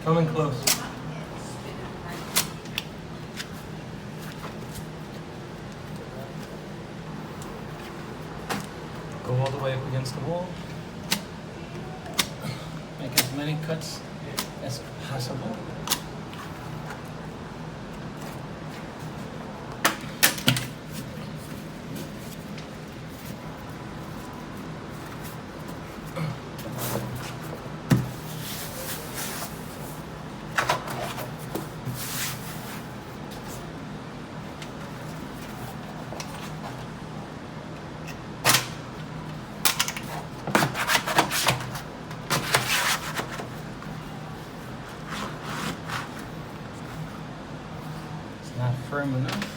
Coming close. Go all the way up against the wall. Make as many cuts as possible. Not firm enough.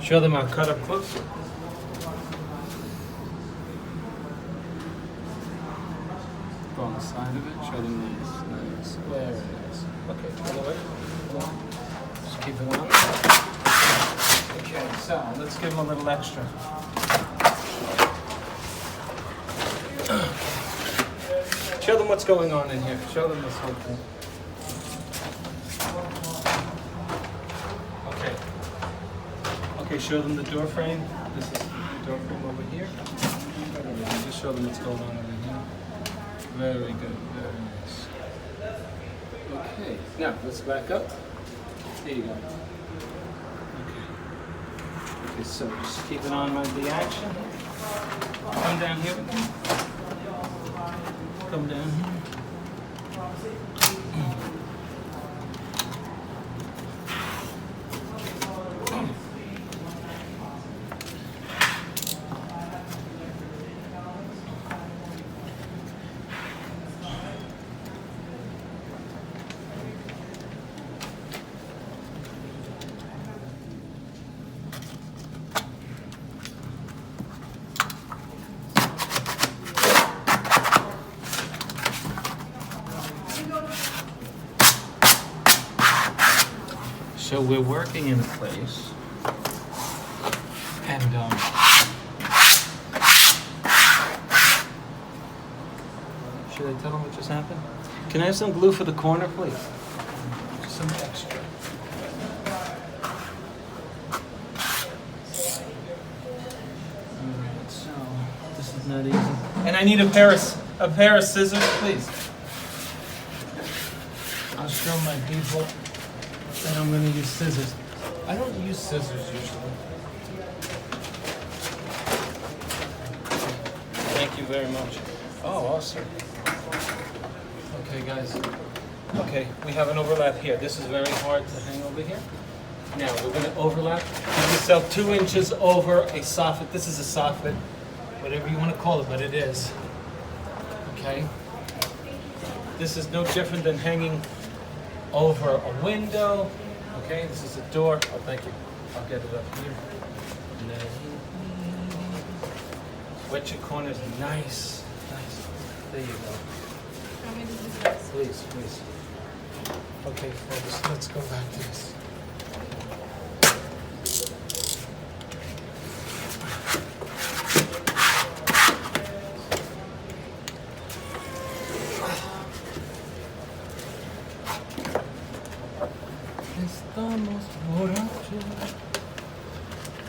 Show them our cut up close. Go on the side of it, show them nice. There it is. Okay, all the way. Just keep it on. Okay, so let's give them a little extra. Show them what's going on in here. Show them this whole thing. Okay, show them the door frame. This is the door frame over here. Just show them what's going on over here. Very good, very nice. Okay, now let's back up. There you go. Okay, so just keep it on the action. Come down here with me. Come down here. So we're working in place, and should I tell them what just happened? Can I have some glue for the corner, please? Just some extra. Alright, so this is not easy. And I need a pair of scissors, please. I'll show my people that I'm gonna use scissors. I don't use scissors usually. Thank you very much. Oh, awesome. Okay, guys. Okay, we have an overlap here. This is very hard to hang over here. Now, we're going to overlap. Give yourself 2 inches over a soffit. This is a soffit, whatever you want to call it, but it is. Okay? This is no different than hanging over a window. Okay, this is a door. Oh, thank you. I'll get it up here. Wet your corners. Nice. Nice. There you go. Please, please. Okay, folks, let's go back to this. Estamos borrachos.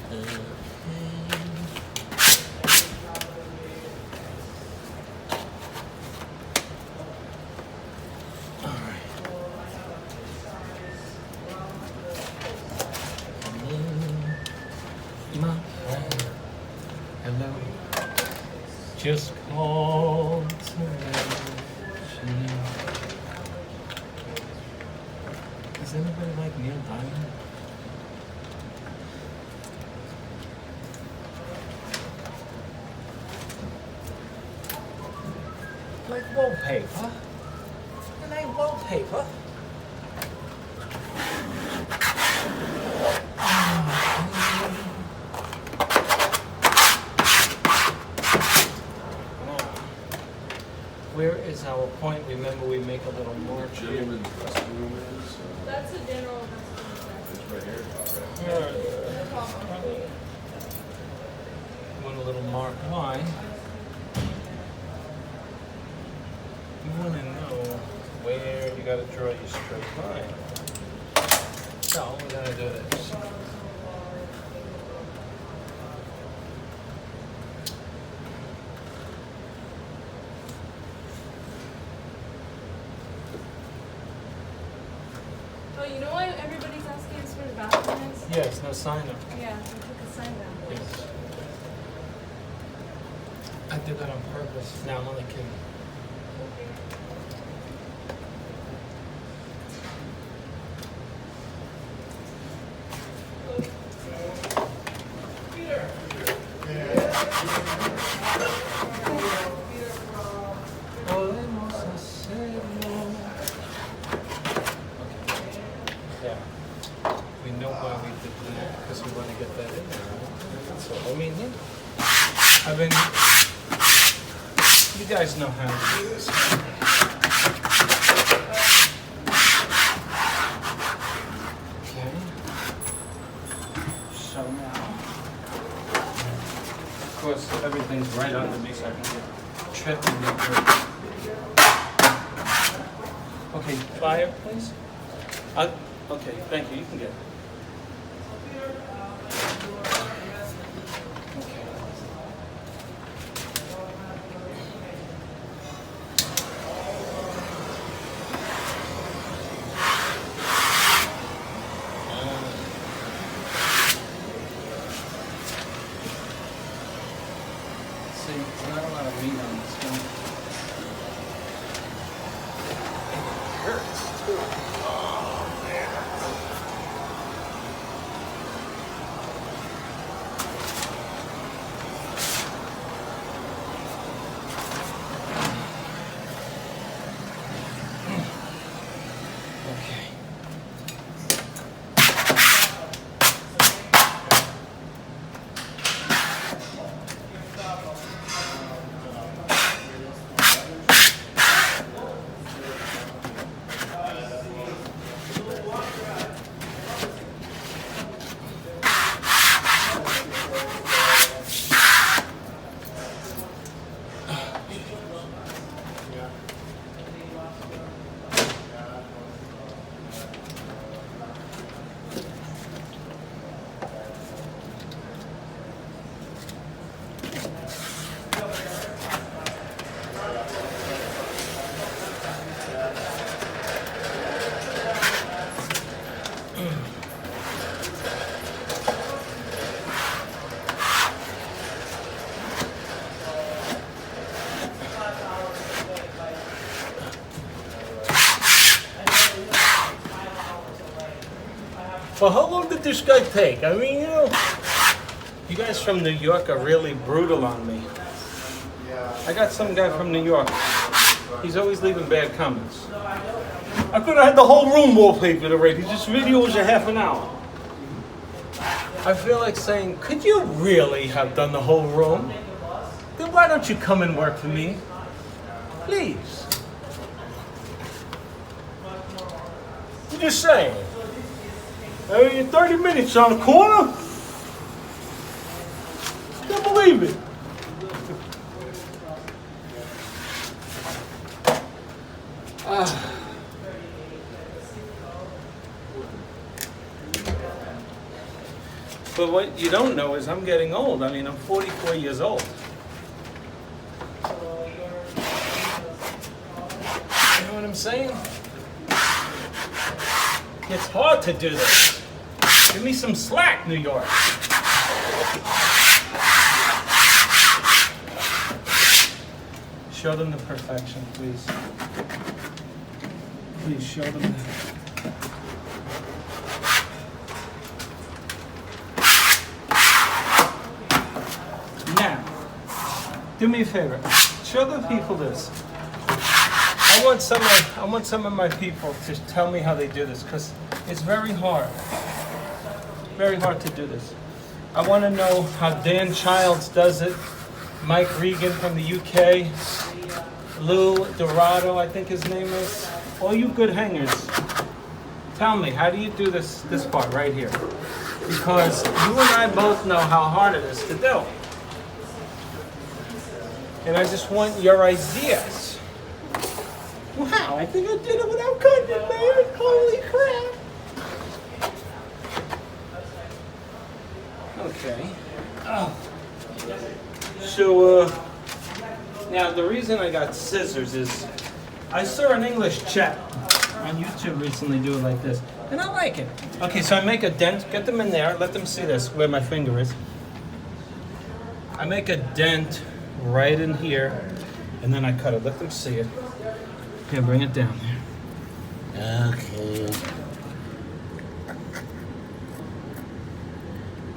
Hello. Just call to mention you. Does anybody like Neil Diamond? Like wallpaper? It ain't wallpaper. Where is our point? Remember, we make a little mark here. Gentlemen's resting room is. That's a general It's right here. Want a little mark. Why? You want to know where you got to draw your straight line. So we're going to do this. Oh, you know why everybody's asking us where the bathroom is? Yes, no sign up. Yeah, we took a sign down. Yes. I did that on purpose. Now I'm only kidding. Podemos hacerlo. Yeah. We know why we did that because we want to get that in there. Right? So, I mean, yeah. I've been. You guys know how to do this. Okay. So now, of course, everything's right under me, so I can get tripped and get hurt. Okay, fire, please. Okay, thank you. You can get it. Okay. See, there's not a lot of meat on this one. It hurts too. Oh man. Well, how long did this guy take? I mean, you guys from New York are really brutal on me. I got some guy from New York. He's always leaving bad comments. I could have had the whole room wallpapered already. This video was a half an hour. I feel like saying, could you really have done the whole room? Then why don't you come and work for me? Please. I'm just saying. I mean, 30 minutes on the corner? Can't believe it. But what you don't know is I'm getting old. I mean, I'm 44 years old. You know what I'm saying? It's hard to do this. Give me some slack, New York. Show them the perfection, please. Please show them that. Now, do me a favor. Show the people this. I want some of my people to tell me how they do this, because it's very hard. Very hard to do this. I want to know how Dan Childs does it, Mike Regan from the UK, Lou Dorado, I think his name is. All you good hangers, tell me, how do you do this part right here? Because you and I both know how hard it is to do. And I just want your ideas. Wow, I think I did it without cutting it, man. Holy crap. Okay. So, now the reason I got scissors is I saw an English chap on YouTube recently do it like this, and I like it. Okay, so I make a dent, get them in there, let them see this, where my finger is. I make a dent right in here, and then I cut it, let them see it. Here, bring it down there. Okay.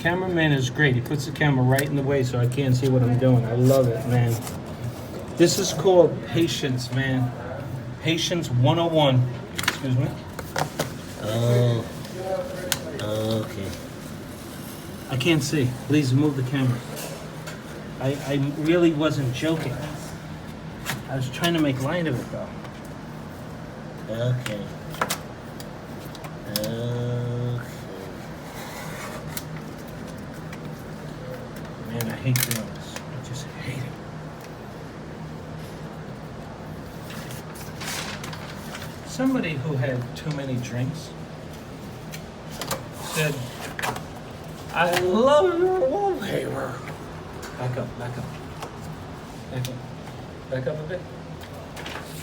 Cameraman is great. He puts the camera right in the way so I can't see what I'm doing. I love it, man. This is called patience, man. Patience 101. Excuse me. Oh. Okay. I can't see. Please move the camera. I really wasn't joking. I was trying to make light of it, though. Okay. Man, I hate doing this. I just hate it. Somebody who had too many drinks said, I love your wallpaper. Back up, back up. Back up. Back up a bit.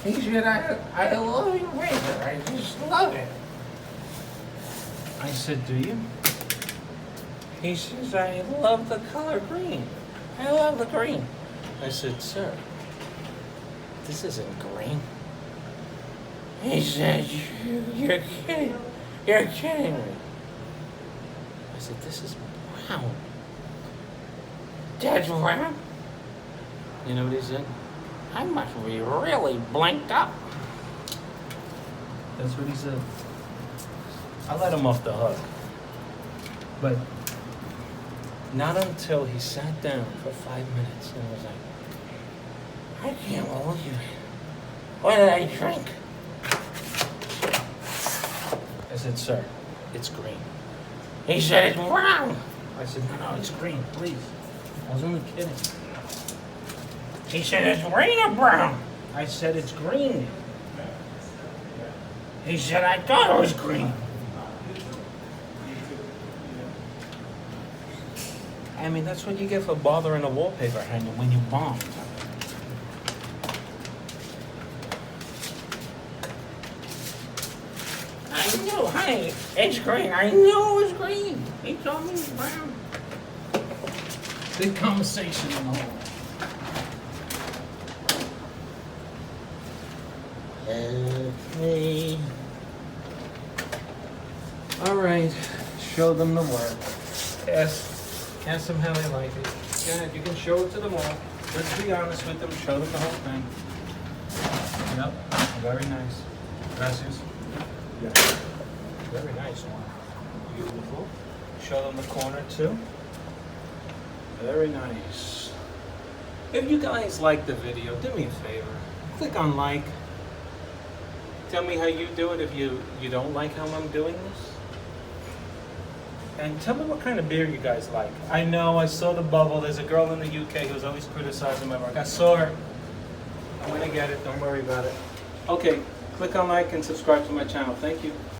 He said, I love your wallpaper. I just love it. I said, do you? He says, I love the color green. I love the green. I said, sir, this isn't green. He said, you're kidding. You're kidding me. I said, this is brown. That's brown? You know what he said? I must be really blanked up. That's what he said. I let him off the hook. But not until he sat down for 5 minutes and was like, I can't believe it. What did I drink? I said, sir, it's green. He said, it's brown. I said, no, it's green, please. I was only kidding. He said, it's green or brown? I said, it's green. He said, I thought it was green. I mean, that's what you get for bothering a wallpaper hanger when you bomb. I knew, honey, it's green. I knew it was green. He told me it was brown. Big conversation in the hall. Okay. All right. show them the work. Ask them how they like it. Go ahead, you can show it to them all. Let's be honest with them, show them the whole thing. Yep, very nice. Gracias. Yeah. Very nice one. Beautiful. Show them the corner too. Very nice. If you guys like the video, do me a favor. Click on like. Tell me how you do it if you don't like how I'm doing this. And tell me what kind of beer you guys like. I know, I saw the bubble. There's a girl in the UK who's always criticizing my work. I saw her. I'm gonna get it, don't worry about it. Okay, click on like and subscribe to my channel. Thank you.